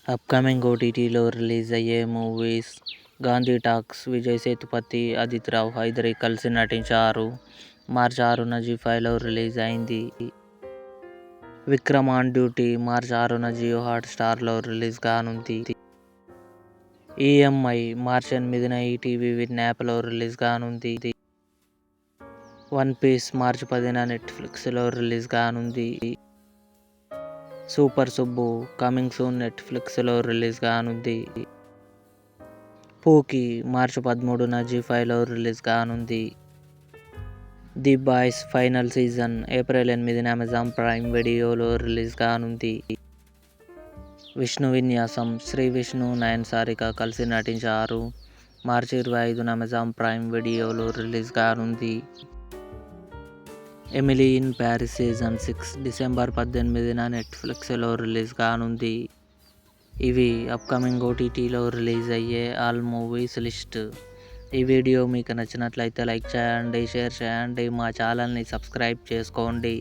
Upcoming ఓటీటీలో release అయ్యే movies 'Gandhi talks', Vijay Sethupathi, Aditi Rao Hydari కలిసి నటించారు. మార్చి 6న జీ5లో రిలీజ్ అయింది. 'విక్రమ్ ఆన్ డ్యూటీ' మార్చి 6న జియో హాట్స్టార్లో రిలీజ్ కానుంది. 'ఈఎంఐ' మార్చి 8న ఈటీవీ విన్ యాప్లో రిలీజ్ కానుంది. 'వన్ పీస్' మార్చి 10న నెట్ఫ్లిక్స్లో రిలీజ్ కానుంది. 'సూపర్ సుబ్బు' కమింగ్ సూన్ నెట్ఫ్లిక్స్లో రిలీజ్ కానుంది. 'పూకి' మార్చి 13న జీ5లో రిలీజ్ కానుంది. 'The boys' final season April 8న అమెజాన్ ప్రైమ్ వీడియోలో రిలీజ్ కానుంది. 'విష్ణు విన్యాసం' శ్రీ విష్ణు, నయన్ సారిక కలిసి నటించారు. మార్చి 25న అమెజాన్ ప్రైమ్ వీడియోలో రిలీజ్ కానుంది. 'Emily in Paris' season 6 December 18న నెట్ఫ్లిక్స్లో రిలీజ్ కానుంది. ఇవి అప్కమింగ్ ఓటీటీలో రిలీజ్ అయ్యే ఆల్ మూవీస్ లిస్ట్. ఈ వీడియో మీకు నచ్చినట్లయితే లైక్ చేయండి, షేర్ చేయండి, మా ఛానల్ని సబ్స్క్రైబ్ చేసుకోండి.